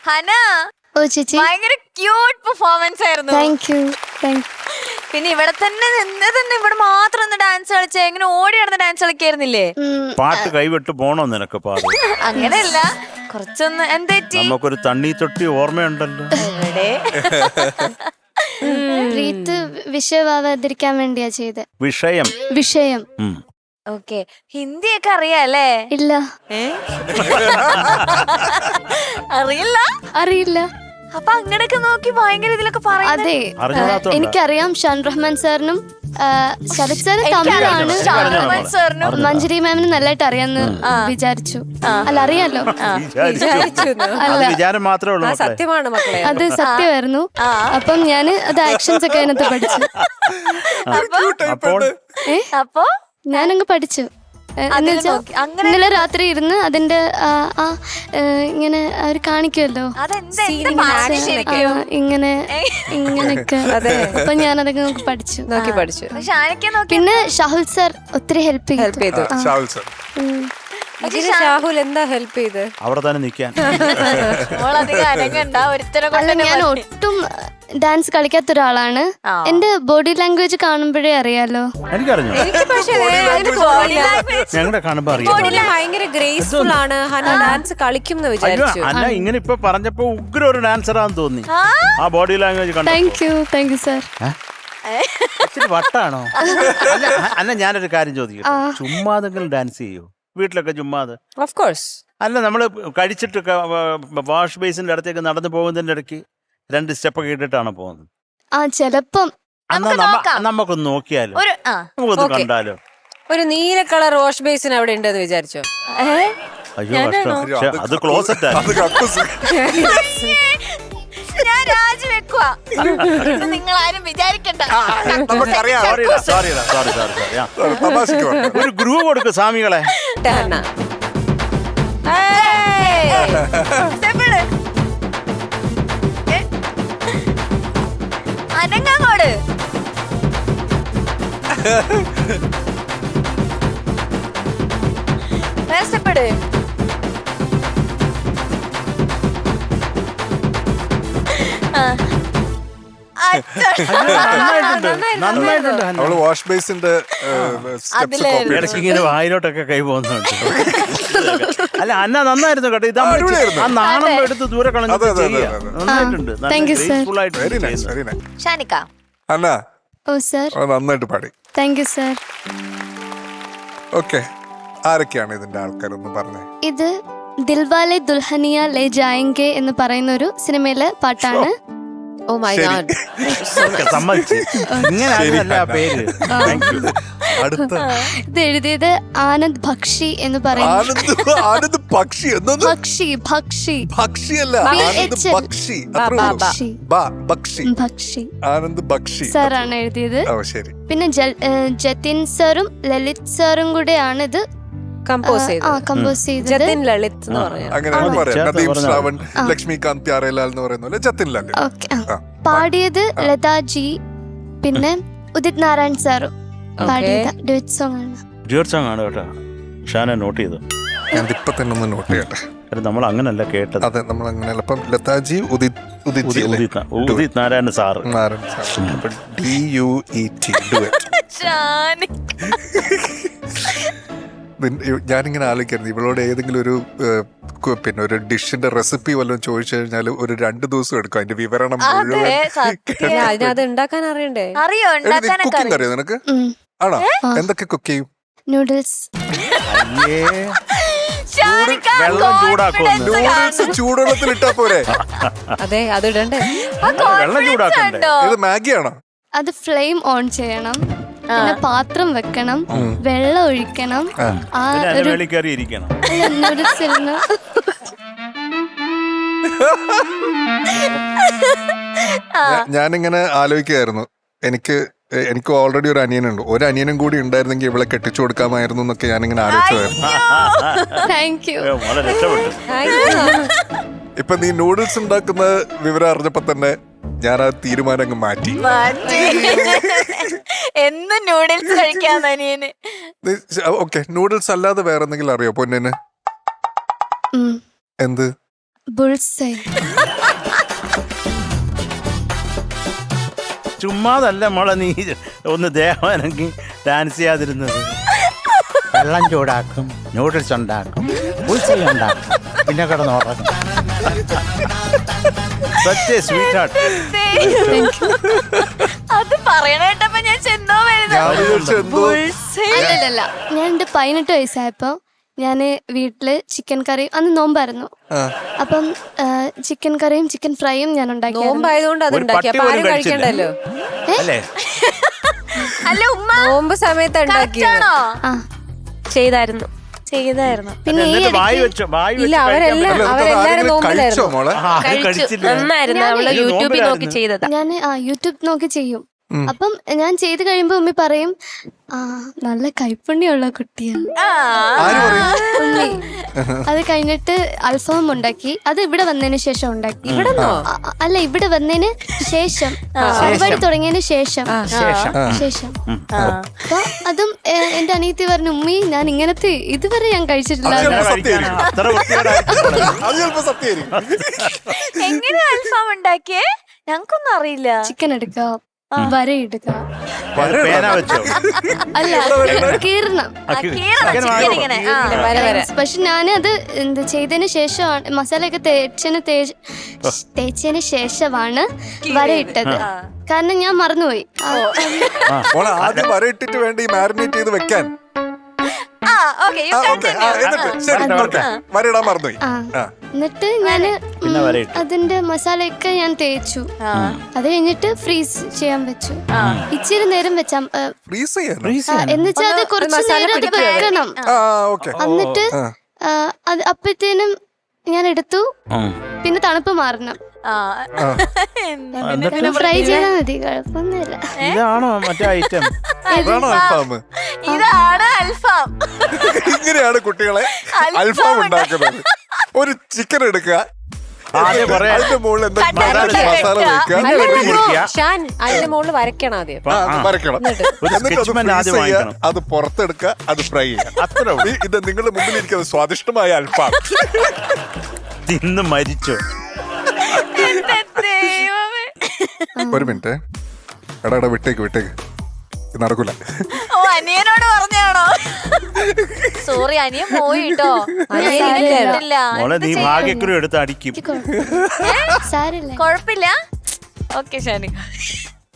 ഹന ഓ ചേച്ചി ഭയങ്കര cute performance ആയിരുന്നു. Thank you. പിന്നെ ഇവിടെ തന്നെ ഇവിടെ മാത്രം ഒന്ന് ഡാൻസ് കളിച്ച എങ്ങനെ ഓടി നടന്ന് ഡാൻസ് കളിക്കായിരുന്നില്ലേ? പാട്ട് കൈവിട്ട് പോണോ നിനക്ക് പാട്? അങ്ങനെയല്ല, കുറച്ചൊന്ന് എന്തെറ്റി നമുക്കൊരു തണ്ണി തൊട്ടി ഓർമ്മയുണ്ടല്ലോ. ഇവിടെ റീത്ത് വിഷയമാവാതിരിക്കാൻ വേണ്ടിയാ ചെയ്ത്. വിഷയം ഓക്കെ. ഹിന്ദിയൊക്കെ അറിയാല്ലേ? ഇല്ല. അറിയില്ല. അപ്പൊ അങ്ങനെയൊക്കെ നോക്കി ഭയങ്കര ഇതിലൊക്കെ അതെ, എനിക്കറിയാം. ഷാൻ റഹ്മാൻ സാറിനും ശരത് സാറ് തമിഴാണ്. മഞ്ജരി മാമിന് നല്ലതായിട്ട് അറിയാന്ന് വിചാരിച്ചു. അല്ല, അറിയാലോ. സത്യമാണ് മക്കളെ, അത് സത്യമായിരുന്നു. അപ്പം ഞാന് അത് ആക്ഷൻസ് ഒക്കെ അതിനകത്ത് പഠിച്ചു. അപ്പൊ ഞാനങ്ങ് പഠിച്ചു. ഇന്നലെ രാത്രി ഇരുന്ന് അതിന്റെ ഇങ്ങനെ അവര് കാണിക്കുമല്ലോ ഇങ്ങനെയൊക്കെ. അപ്പൊ ഞാനതൊക്കെ നോക്കി പഠിച്ചു. പിന്നെ ഷാഹുൽ സാർ ഒത്തിരി ഹെൽപ്പ് ചെയ്തു. ഷാഹുൽ എന്താ ഹെൽപ്പ് ചെയ്ത്? അവിടെ തന്നെ നിൽക്കാൻ. ഞാൻ ഒട്ടും ഡാൻസ് കളിക്കാത്ത ഒരാളാണ്. എന്റെ ബോഡി ലാംഗ്വേജ് കാണുമ്പോഴേ അറിയാലോ. ഞങ്ങളുടെ കാണുമ്പോ ഭയങ്കര ഗ്രേസ്ഫുൾ ആണ്. ഡാൻസ് കളിക്കും എന്ന് വിചാരിച്ചു. അല്ല, ഇങ്ങനെ ഇപ്പൊ പറഞ്ഞപ്പോ ഉഗ്ര ഒരു ഡാൻസറാന്ന് തോന്നി. ആ ബോഡി ലാംഗ്വേജ് കണ്ടു. Thank you sir. ഇച്ചിരി വട്ടാണോ? അല്ല, ഞാനൊരു കാര്യം ചോദിക്കട്ടെ, ചുമ്മാതെങ്കിലും ഡാൻസ് ചെയ്യോ വീട്ടിലൊക്കെ? ചുമ്മാതെ ഓഫ് കോഴ്സ്. അല്ല, നമ്മള് കഴിച്ചിട്ട് വാഷ് ബേസിന്റെ അടുത്തേക്ക് നടന്നു പോകുന്നതിന്റെ ഇടയ്ക്ക് 2 സ്റ്റെപ്പൊക്കെ ഇട്ടിട്ടാണ് പോകുന്നത്. ചെലപ്പം നമുക്കൊന്ന് നോക്കിയാലോ, നമുക്കൊന്ന് കണ്ടാലോ? ഒരു നീല കളർ വാഷ് ബേസിൻ അവിടെ ഉണ്ടെന്ന് വിചാരിച്ചോ? അയ്യോ കഷ്ടം, അത് ക്ലോസറ്റ് ആണ്. ഞാൻ രാജിവെക്കുവാ, നിങ്ങൾ ആരും വിചാരിക്കണ്ട. ഒരു ഗ്രൂപ്പ് കൊടുക്കും സ്വാമികളെ. അനങ്ങോട് വേസ്റ്റപ്പെട്. അവള് വാഷ് ബേസിന്റെ ഇടയ്ക്കിങ്ങനെ വായിലോട്ടൊക്കെ കൈ പോകുന്നുണ്ട്. അല്ല, അന്ന നന്നായിരുന്നു കേട്ടോ. ഇതാ ആ നാണം എടുത്ത് ദൂരെ കളഞ്ഞു. നന്നായിട്ടുണ്ട്, നന്നായിട്ട് പാടി. Thank you sir. ഓക്കെ, ആരൊക്കെയാണ് ഇതിന്റെ ആൾക്കാരൊന്നും പറഞ്ഞേ? ഇത് ദിൽവാലെ ദുൽഹനിയ ലേ ജായെങ്കെ എന്ന് പറയുന്ന ഒരു സിനിമയിലെ പാട്ടാണ്. ഓ മൈ ഗോഡ്, ഇത് എഴുതിയത് ആനന്ദ് ബക്ഷി എന്ന് പറയുന്നത്. സാറാണ് എഴുതിയത്. പിന്നെ ജതിൻ സാറും ലളിത് സാറും കൂടെയാണ് ഇത് കമ്പോസ് ചെയ്തത്. ജതിൻ ലളിത് എന്ന് പറയാം. ലക്ഷ്മികാന്ത് പ്യാരേലാൽ എന്ന് പറയുന്ന ജതിൻ ലളിത്. പാടിയത് ലതാജി, പിന്നെ ഉദിത് നാരായൺ സാറും പാടിയത് ഡ്യുവറ്റ് സോങ് ആണ് കേട്ടോ. ഷാനെ നോട്ട് ചെയ്തു. ഇപ്പൊ തന്നെ ഒന്ന് നോട്ട് ചെയ്യട്ടെ. നമ്മൾ അങ്ങനല്ല കേട്ടത്. അതെ, നമ്മൾ അങ്ങനെയല്ല. ഇപ്പം ലതാജി, ഉദിത് നാരായണ സാറ്, DUET ഞാനിങ്ങനെ ആലോചിക്കായിരുന്നു, ഇവളോട് ഏതെങ്കിലും ഒരു പിന്നെ ഒരു ഡിഷിന്റെ റെസിപ്പി വല്ലതും ചോദിച്ചു കഴിഞ്ഞാൽ ഒരു 2 ദിവസം എടുക്കും അതിന്റെ വിവരണം മുഴുവൻ. ഉണ്ടാക്കാൻ അറിയണ്ടേ? കുക്കിംഗ് അറിയോ നിനക്ക്? ആണോ? എന്തൊക്കെ കുക്ക് ചെയ്യും? നൂഡിൽസ്. നൂഡിൽസ് ചൂടുവെള്ളത്തിൽ ഇട്ടാ പോരെ? അതെ, അത് ഇടണ്ടേ? വെള്ളം ചൂടാക്കണ്ടേ? ഇത് മാഗിയാണോ? അത് ഫ്ലെയിം ഓൺ ചെയ്യണം, പിന്നെ പാത്രം വെക്കണം, വെള്ളം ഒഴിക്കണം, ഞാനിങ്ങനെ ആലോചിക്കായിരുന്നു, എനിക്ക് ഓൾറെഡി ഒരു അനിയനുണ്ട്. ഒരു അനിയനും കൂടി ഉണ്ടായിരുന്നെങ്കിൽ ഇവളെ കെട്ടിച്ചു കൊടുക്കാമായിരുന്നു എന്നൊക്കെ ഞാനിങ്ങനെ ആലോചിച്ചതായിരുന്നു. ഇപ്പൊ നീ നൂഡിൽസ് ഉണ്ടാക്കുന്ന വിവരം അറിഞ്ഞപ്പോ തന്നെ ഞാൻ ആ തീരുമാനം അങ്ങ് മാറ്റി. എന്നും നൂഡിൽസ് കഴിക്കാന്ന് അനിയന്. ഓക്കെ, നൂഡിൽസ് അല്ലാതെ വേറെ എന്തെങ്കിലും അറിയോ പൊന്നിന്? എന്ത്? ബുൾസൈ. ചുമ്മാതല്ല മോളെ നീ ഒന്ന് ദേഹമാണെങ്കിൽ ഡാൻസ് ചെയ്യാതിരുന്നത്. വെള്ളം ചൂടാക്കും, നൂഡിൽസ് ഉണ്ടാക്കും, ഉത്സവം ഉണ്ടാക്കും, പിന്നെ കിടന്നുറങ്ങും. Such A sweet heart. അത് പറയണേട്ടപ്പോ ഞാൻ ചെന്നോ അല്ലല്ല, ഞാൻ എൻ്റെ 18 വയസ്സായപ്പോ ഞാൻ വീട്ടില് ചിക്കൻ കറി, അന്ന് നോമ്പായിരുന്നു, അപ്പം ചിക്കൻ കറിയും ചിക്കൻ ഫ്രൈയും ഞാൻ ഉണ്ടാക്കി. നോമ്പായതുകൊണ്ട് അത് ഉണ്ടാക്കി, അപ്പൊ ആരും കഴിക്കണ്ടല്ലോ. അല്ലേ? അല്ല ഉമ്മ നോമ്പ് സമയത്ത് ഉണ്ടാക്കിയാണോ? ആ ചെയ്തായിരുന്നു. പിന്നെ ഈ എന്നിട്ട് വായി ഇടയ്ക്ക് വെച്ചോ? വായി ഇല്ല, വെച്ച് അവരെല്ലാരും കഴിച്ചോ നോമ്പിലായിരുന്നു. മോളെ? കഴിച്ചില്ല. നന്നായിരുന്നു. അവള് യൂട്യൂബിൽ നോക്കി ചെയ്തതാ. ഞാൻ യൂട്യൂബ് നോക്കി ചെയ്യും. അപ്പം ഞാൻ ചെയ്ത് കഴിയുമ്പോ ഉമ്മി പറയും, ആ നല്ല കൈപ്പുണ്യമുള്ള കുട്ടിയാണ് ഉമ്മി. അത് കഴിഞ്ഞിട്ട് അൽഫാം ഉണ്ടാക്കി, അത് ഇവിടെ വന്നതിന് ശേഷം ഉണ്ടാക്കി. അല്ല, ഇവിടെ വന്നതിന് ശേഷം, പരിപാടി തുടങ്ങിയതിന് ശേഷം അപ്പൊ അതും എന്റെ അനിയത്തി പറഞ്ഞു, ഉമ്മി ഞാൻ ഇങ്ങനത്തെ ഇതുവരെ ഞാൻ കഴിച്ചിട്ടില്ല. അത്ര വൃത്തികേടായിരിക്കും. എങ്ങനെയാ അൽഫാം ഉണ്ടാക്കിയേ? ഞങ്ങൾക്കൊന്നും അറിയില്ല. ചിക്കൻ എടുക്കുക, വരയിടുക, പേന വെച്ചോ? അല്ല കീറണം. ചിക്കൻ ഇങ്ങനെ പക്ഷെ ഞാനത് എന്ത് ചെയ്തതിന് ശേഷമാണ്, മസാലയൊക്കെ തേച്ചതിന് ശേഷമാണ് വരയിട്ടത്. കാരണം ഞാൻ മറന്നുപോയി. മോളെ ആദ്യം വര ഇട്ടിട്ട് വേണ്ട ഈ മാരിനേറ്റ് ചെയ്ത് വെക്കാൻ. വരയിടാൻ മറന്നുപോയി. എന്നിട്ട് ഞാന് അതിന്റെ മസാലയൊക്കെ ഞാൻ തേച്ചു. അത് കഴിഞ്ഞിട്ട് ഫ്രീസ് ചെയ്യാൻ വെച്ചു. ഇച്ചിരി നേരം വെച്ചാ എന്നുവെച്ചാൽ അത് കുറച്ച് നേരം അത് വെക്കണം. എന്നിട്ട് അത് അപ്പത്തേനും ഞാൻ എടുത്തു. പിന്നെ തണുപ്പ് മാറണം. ഫ്രൈ ചെയ്താൽ മതി, കുഴപ്പമൊന്നുമില്ല. ഇതാണോ മറ്റേ ഐറ്റം? ഇതാണ് അൽഫാം. ഇങ്ങനെയാണ് കുട്ടികളെ അൽഫാം ഉണ്ടാക്കുന്നത്. ഒരു ചിക്കൻ എടുക്കുക, അതിന്റെ മുകളിൽ എന്തെങ്കിലും മസാല വെക്കുക, ഷാൻ അതിന്റെ മുകളിൽ വരയ്ക്കണം ആദ്യം. വരയ്ക്കണം. എന്നിട്ട് അത് freeze ചെയ്യുക, അത് പുറത്തെടുക്കുക, അത് ഫ്രൈ ചെയ്യുക. അത്ര ഇത് നിങ്ങളുടെ മുമ്പിലിരിക്കുന്നത് സ്വാദിഷ്ടമായ അൽഫാം. തിന്ന് മരിച്ചോ? ഒരു മിനിറ്റ്, എടാ വിട്ടേക്ക്, നടക്കൂല. ഓ, അനിയനോട് പറഞ്ഞാണോ? സോറി, അനിയൻ പോയി കേട്ടോ. മോളെ നീ ഭാഗ്യക്കുറി എടുത്ത് അടിക്കും. സാരമില്ല. കൊഴപ്പില്ല. ഓക്കെ ഷാനി.